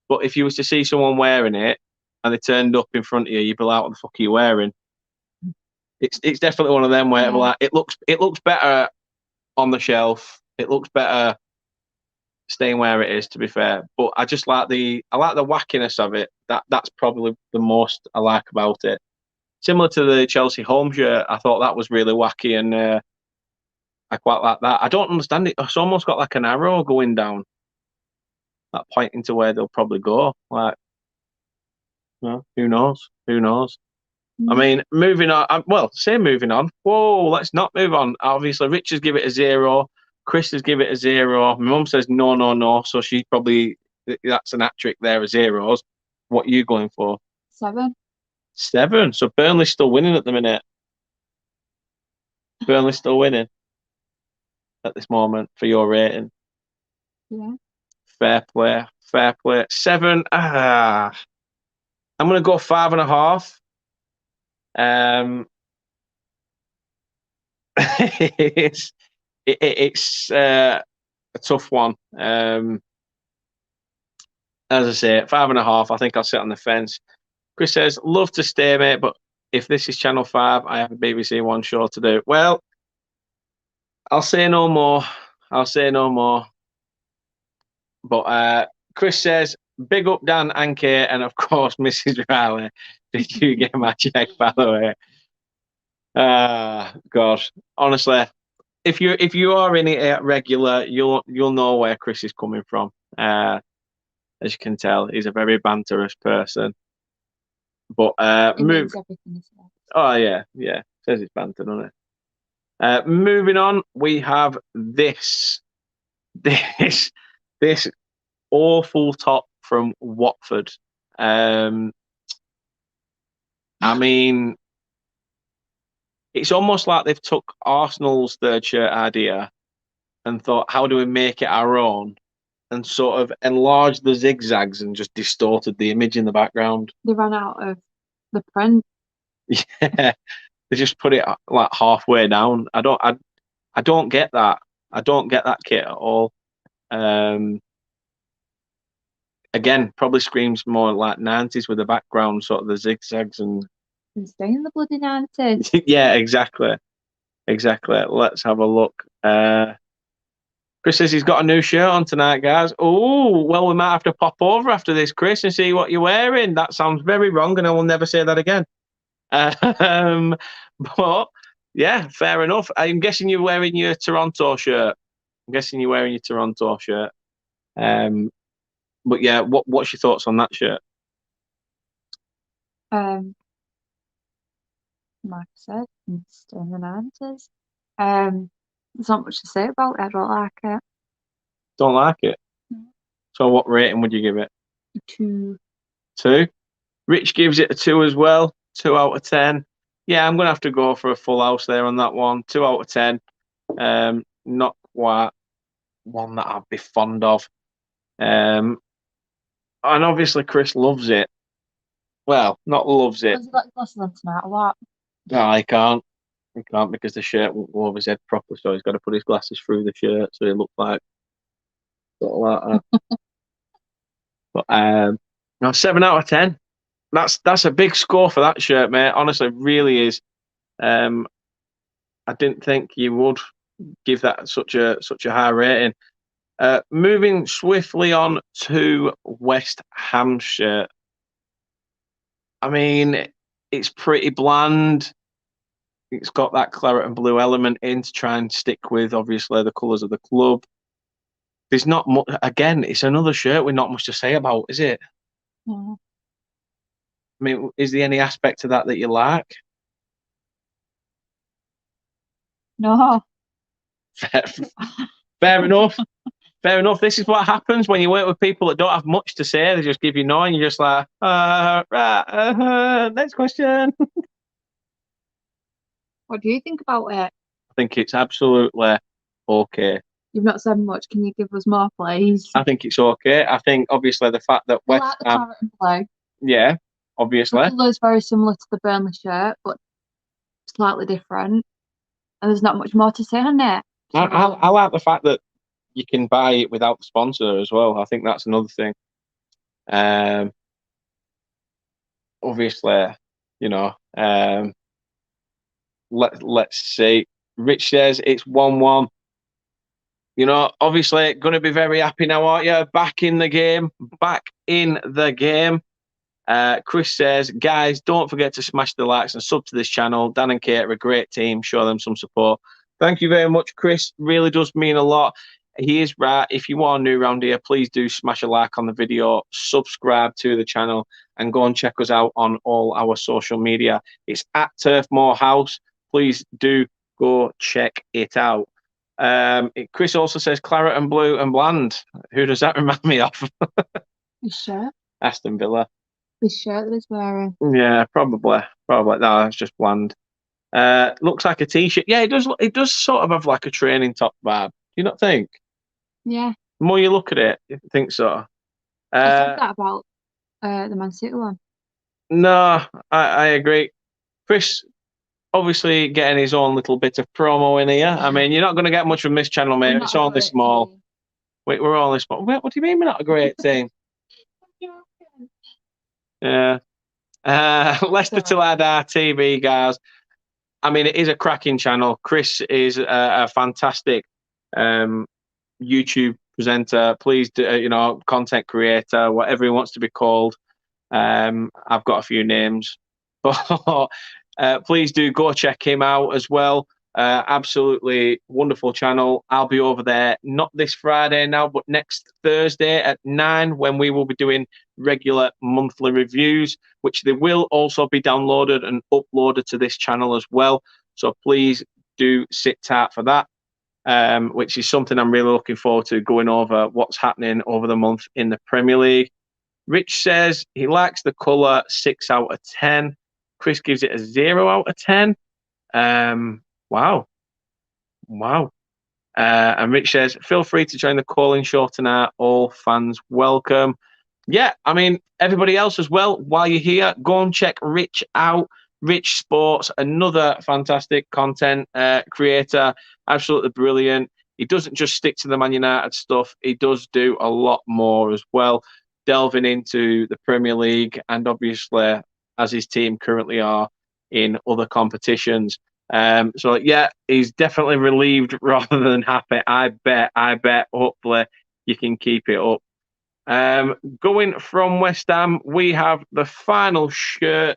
S1: But if you was to see someone wearing it and they turned up in front of you, you'd be like, "What the fuck are you wearing?" It's definitely one of them where like it looks better on the shelf. It looks better staying where it is, to be fair. But I just like the wackiness of it. That's probably the most I like about it. Similar to the Chelsea home shirt, I thought that was really wacky, and I quite like that. I don't understand it. It's almost got like an arrow going down, that pointing to where they'll probably go. Like, well, who knows? Who knows? I mean, moving on. Moving on. Whoa, let's not move on. Obviously, Rich has give it a 0. Chris has give it a 0. My mum says no. So she probably that's an hat trick there of zeros. What are you going for?
S2: 7.
S1: 7. So Burnley's still winning at the minute. Burnley's still winning at this moment for your rating.
S2: Yeah.
S1: Fair play. 7. I'm gonna go 5.5. It's a tough one. As I say, 5.5. I think I'll sit on the fence. Chris says, "Love to stay, mate, but if this is Channel 5, I have a BBC One show to do." Well, I'll say no more. But Chris says, "Big up Dan and Kate, and of course Mrs. Riley. Did you get my check, by the way?" God, honestly, if you are in it regular, you'll know where Chris is coming from. As you can tell, he's a very banterous person. But oh yeah, says it's banter, doesn't it? Moving on, we have this awful top from Watford. I mean, it's almost like they've took Arsenal's third shirt idea and thought, how do we make it our own? And sort of enlarged the zigzags and just distorted the image in the background.
S2: They ran out of the print.
S1: Yeah, they just put it like halfway down. I don't get that. I don't get that kit at all. Again, probably screams more like 90s with the background, sort of the zigzags and
S2: stay in the bloody 90s.
S1: Yeah, exactly. Let's have a look. Chris says he's got a new shirt on tonight, guys. Oh, well, we might have to pop over after this, Chris, and see what you're wearing. That sounds very wrong, and I will never say that again. But yeah, fair enough. I'm guessing you're wearing your Toronto shirt. But yeah, what's your thoughts on that shirt?
S2: like I said, it's in the 90s. There's not much to say about it. I don't like it.
S1: Don't like it.
S2: No.
S1: So what rating would you give it?
S2: 2.
S1: 2. Rich gives it a 2 as well. 2 out of 10. Yeah, I'm gonna have to go for a full house there on that one. 2 out of 10. Not quite one that I'd be fond of. And obviously Chris loves it. Well, not loves it.
S2: Has he got his glasses on tonight or what?
S1: No, he can't. He can't because the shirt won't go over his head properly, so he's got to put his glasses through the shirt so he looks like sort of like that. But no, 7 out of 10. That's a big score for that shirt, mate. Honestly, really is. I didn't think you would give that such a high rating. Moving swiftly on to West Ham shirt. I mean, it's pretty bland. It's got that claret and blue element in to try and stick with, obviously, the colours of the club. There's not much. Again, it's another shirt with not much to say about, is it?
S2: Yeah.
S1: I mean, is there any aspect to that you like?
S2: No.
S1: Fair enough. Fair enough. This is what happens when you work with people that don't have much to say. They just give you no, and you're just like, right, next question.
S2: What do you think about it?
S1: I think it's absolutely okay.
S2: You've not said much. Can you give us more, please?
S1: I think it's okay. I think obviously the fact that
S2: I like the claret and blue.
S1: yeah, obviously.
S2: The colour is very similar to the Burnley shirt, but slightly different. And there's not much more to say on it. So,
S1: I like the fact that you can buy it without the sponsor as well. I think that's another thing. Obviously, you know, let's see. Rich says it's 1-1. You know, obviously, going to be very happy now, aren't you? Back in the game. Back in the game. Chris says, guys, don't forget to smash the likes and sub to this channel. Dan and Kate are a great team. Show them some support. Thank you very much, Chris. Really does mean a lot. He is right. If you are new around here, please do smash a like on the video, subscribe to the channel, and go and check us out on all our social media. It's at Turfmoor House. Please do go check it out. Chris also says claret and blue and bland. Who does that remind me of?
S2: his shirt.
S1: Aston Villa.
S2: His shirt that he's wearing.
S1: Yeah, probably. No, that's just bland. Looks like a t-shirt. Yeah, it does. It does sort of have like a training top vibe. Do you not think?
S2: Yeah.
S1: The more you look at it, you think so.
S2: I said that about the Man City one.
S1: No, I agree. Chris, obviously getting his own little bit of promo in here.
S2: Yeah.
S1: I mean, you're not going to get much from this channel, mate. It's only small. Wait, we're only small. Wait, what do you mean we're not a great team? Yeah. Leicester Till I Die TV, guys. I mean, it is a cracking channel. Chris is a fantastic YouTube presenter. Please do, content creator, whatever he wants to be called. I've got a few names, but please do go check him out as well. Absolutely wonderful channel. I'll be over there not this Friday now, but next Thursday at 9 when we will be doing regular monthly reviews, which they will also be downloaded and uploaded to this channel as well. So please do sit tight for that, which is something I'm really looking forward to, going over what's happening over the month in the Premier League. Rich says he likes the colour, 6 out of 10. Chris gives it a 0 out of 10. Wow. And Rich says, feel free to join the calling show tonight. All fans welcome. Yeah, I mean, everybody else as well, while you're here, go and check Rich out. Rich Sports, another fantastic content creator. Absolutely brilliant. He doesn't just stick to the Man United stuff. He does do a lot more as well, delving into the Premier League and obviously, as his team currently are, in other competitions. So yeah, he's definitely relieved rather than happy. I bet. Hopefully, you can keep it up. Going from West Ham, we have the final shirt,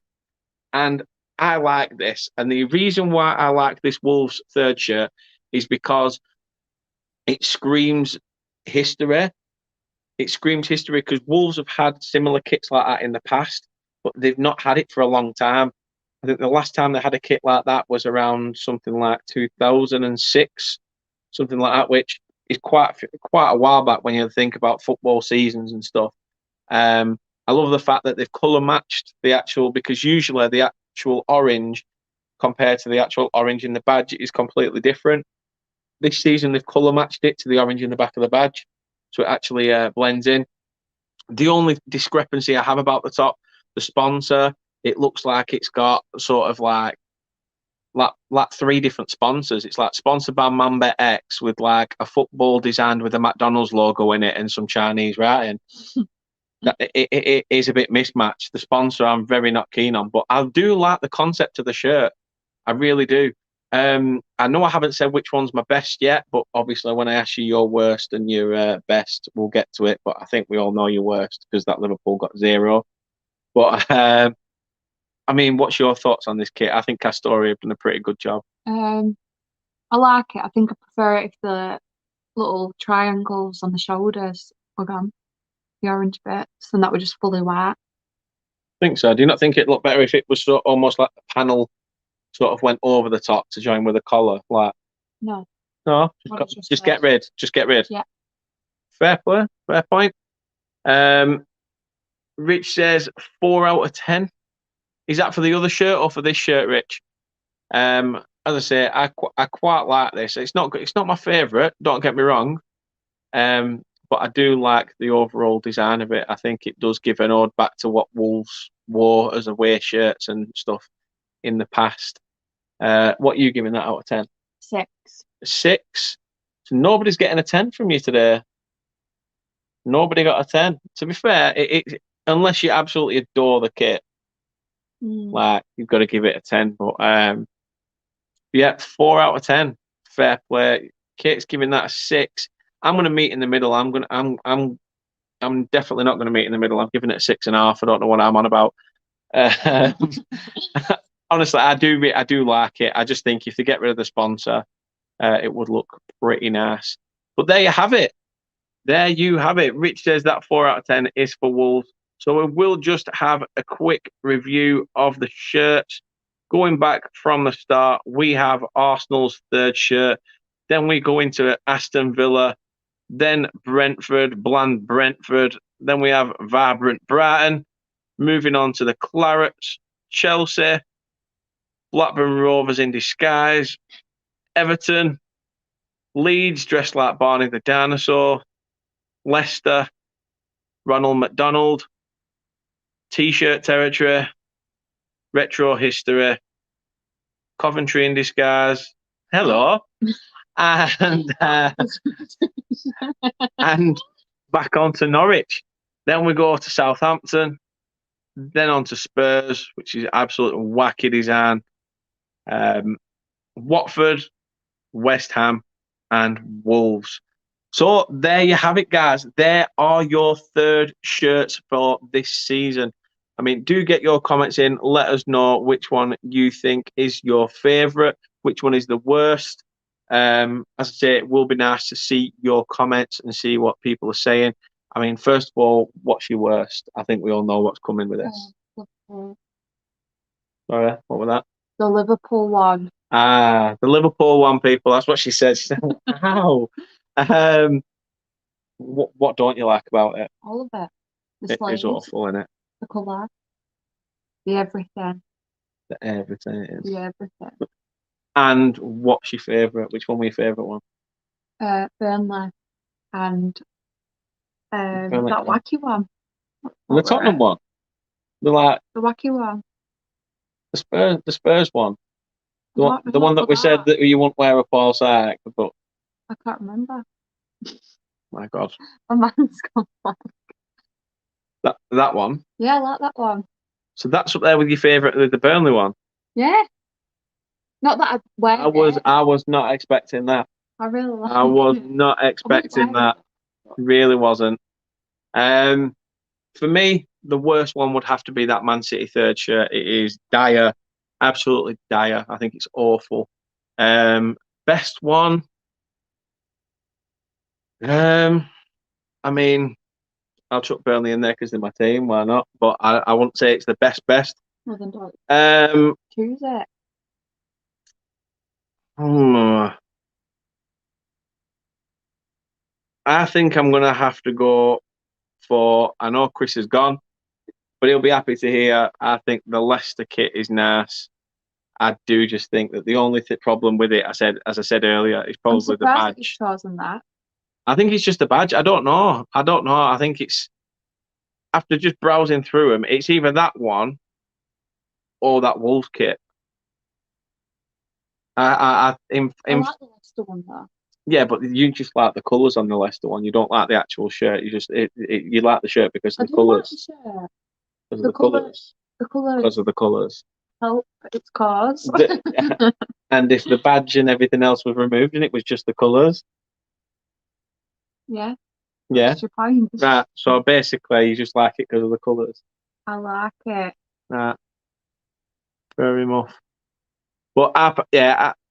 S1: and I like this. And the reason why I like this Wolves third shirt is because it screams history. It screams history because Wolves have had similar kits like that in the past, but they've not had it for a long time. I think the last time they had a kit like that was around something like 2006, something like that, which is quite a while back when you think about football seasons and stuff. I love the fact that they've colour matched the actual, because usually the actual orange compared to the actual orange in the badge is completely different. This season they've colour matched it to the orange in the back of the badge, so it actually blends in. The only discrepancy I have about the top, the sponsor, it looks like it's got sort of like three different sponsors. It's like sponsored by Mamba X with like a football designed with a McDonald's logo in it and some Chinese writing. It is a bit mismatched. The sponsor I'm very not keen on, but I do like the concept of the shirt. I really do. I know I haven't said which one's my best yet, but obviously when I ask you your worst and your best, we'll get to it. But I think we all know your worst because that Liverpool got 0. But I mean, what's your thoughts on this kit? I think Castori have done a pretty good job.
S2: I like it. I think I prefer it if the little triangles on the shoulders were gone, the orange bits, and that were just fully white.
S1: I think so. Do you not think it'd look better if it was almost like the panel sort of went over the top to join with a collar? Like,
S2: no,
S1: just get rid. Just get rid.
S2: Yeah.
S1: Fair play. Fair point. Rich says 4 out of 10. Is that for the other shirt or for this shirt, Rich? As I say, I quite like this. It's not my favourite. Don't get me wrong. But I do like the overall design of it. I think it does give an ode back to what Wolves wore as away shirts and stuff in the past. What are you giving that out of 10?
S2: 6.
S1: 6. So nobody's getting a 10 from you today. Nobody got a 10. To be fair, unless you absolutely adore the kit, like you've got to give it a 10. But yeah, 4 out of 10. Fair play. Kit's giving that a 6. I'm going to meet in the middle. I'm definitely not going to meet in the middle. I'm giving it a 6.5. I don't know what I'm on about. Honestly, I do like it. I just think if they get rid of the sponsor, it would look pretty nice. But there you have it. There you have it. Rich says that 4 out of 10 is for Wolves. So we will just have a quick review of the shirts. Going back from the start, we have Arsenal's 3rd shirt. Then we go into Aston Villa. Then Brentford, bland Brentford. Then we have vibrant Brighton. Moving on to the Clarets, Chelsea, Blackburn Rovers in disguise, Everton, Leeds dressed like Barney the dinosaur, Leicester, Ronald McDonald, T-shirt territory, retro history, Coventry in disguise. Hello. And back on to Norwich. Then we go to Southampton. Then on to Spurs, which is absolutely wacky design. Watford, West Ham, and Wolves. So there you have it, guys. There are your 3rd shirts for this season. I mean, do get your comments in. Let us know which one you think is your favourite, which one is the worst. As I say, it will be nice to see your comments and see what people are saying. I mean, first of all, what's your worst? I think we all know what's coming with this. Sorry, what was that?
S2: The Liverpool one.
S1: The Liverpool one, people. That's what she said. She said, "How?" What don't you like about it?
S2: All of it.
S1: It is awful, isn't it?
S2: The colour. The everything.
S1: The everything it is.
S2: The everything.
S1: And what's your favourite? Which one was your favourite one?
S2: Burnley and
S1: Burnley,
S2: that wacky one.
S1: the Tottenham one. The
S2: wacky one.
S1: The Spurs one. The one that we said that you won't wear a false sack, but
S2: I can't remember.
S1: My God.
S2: My mind's gone blank.
S1: That one?
S2: Yeah, I like that one.
S1: So that's up there with your favourite, the Burnley one?
S2: Yeah. Not that I'd wear it.
S1: I was not expecting that.
S2: I really like
S1: I was not expecting that. Really wasn't. For me, the worst one would have to be that Man City 3rd shirt. It is dire. Absolutely dire. I think it's awful. Best one. I mean, I'll chuck Burnley in there because they're my team. Why not? But I wouldn't say it's the best.
S2: Well, then don't. choose it.
S1: I think I'm going to have to go for, I know Chris is gone, but he'll be happy to hear. I think the Leicester kit is nice. I do just think that the only problem with it, as I said earlier, is
S2: I'm
S1: probably the
S2: surprised that
S1: badge.
S2: you've chosen that.
S1: I think it's just a badge. I don't know. I think it's, after just browsing through them, it's either that one or that Wolves kit.
S2: I like the Leicester one though.
S1: Yeah, but you just like the colours on the Leicester one. You don't like the actual shirt. You just you like the shirt because of the colours.
S2: Like
S1: Because
S2: the
S1: of the colours.
S2: The colours.
S1: Because of the colours.
S2: Help its cause.
S1: And if the badge and everything else was removed and it was just the colours.
S2: Yeah.
S1: Yeah.
S2: That's your point.
S1: Right. So basically, you just like it because of the colours.
S2: I like it.
S1: Right. Very much. But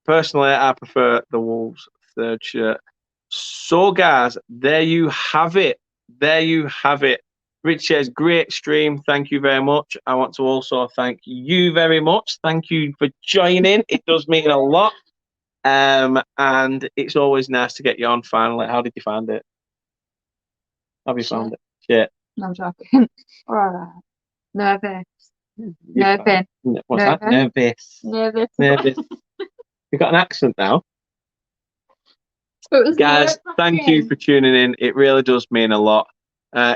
S1: personally, I prefer the Wolves third shirt. So, guys, there you have it. There you have it. Rich says, great stream. Thank you very much. I want to also thank you very much. Thank you for joining. It does mean a lot. And it's always nice to get you on finally. How did you find it? How have you found it? Shit.
S2: No, I'm joking. All right. Nervous. Nervous.
S1: What's that? Nervous. Nervous. You got an accent now. Guys, thank you for tuning in. It really does mean a lot.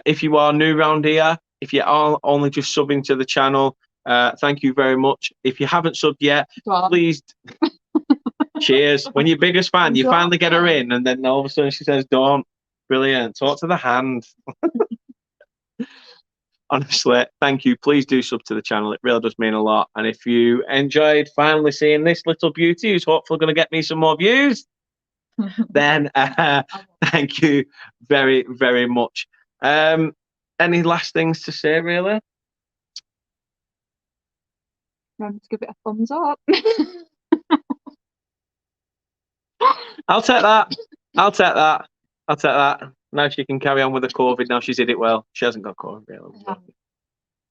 S1: If you are new around here, if you are only just subbing to the channel, thank you very much. If you haven't subbed yet, please. Cheers. When your biggest fan, you finally get her in, and then all of a sudden she says, "Don't." Brilliant. Talk to the hand. Honestly, thank you. Please do sub to the channel. It really does mean a lot. And if you enjoyed finally seeing this little beauty who's hopefully going to get me some more views, then thank you very, very much. Any last things to say, really?
S2: Remember to give it a thumbs up.
S1: I'll take that. I'll take that. I'll take that. Now she can carry on with the COVID. Now she's did it well. She hasn't got COVID, really. Yeah.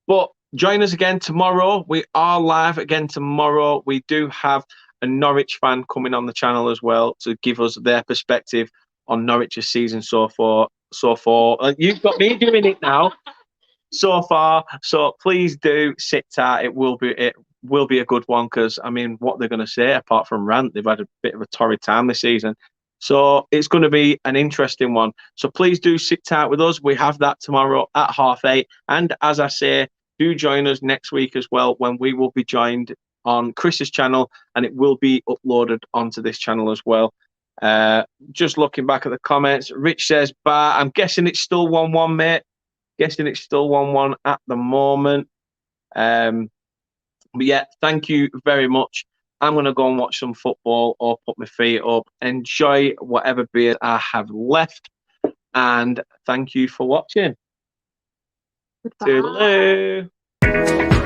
S1: But join us again tomorrow. We are live again tomorrow. We do have a Norwich fan coming on the channel as well to give us their perspective on Norwich's season so far. You've got me doing it now. So far. So please do sit tight. It will be a good one because, I mean, what they're going to say, apart from rant, they've had a bit of a torrid time this season. So it's going to be an interesting one. So please do sit tight with us. We have that tomorrow at 8:30. And as I say, do join us next week as well when we will be joined on Chris's channel and it will be uploaded onto this channel as well. Just looking back at the comments, Rich says, "Bah, I'm guessing it's still 1-1, mate. Guessing it's still 1-1 at the moment." But yeah, thank you very much. I'm going to go and watch some football or put my feet up, enjoy whatever beer I have left. And thank you for watching.
S2: Goodbye.
S1: Toodaloo.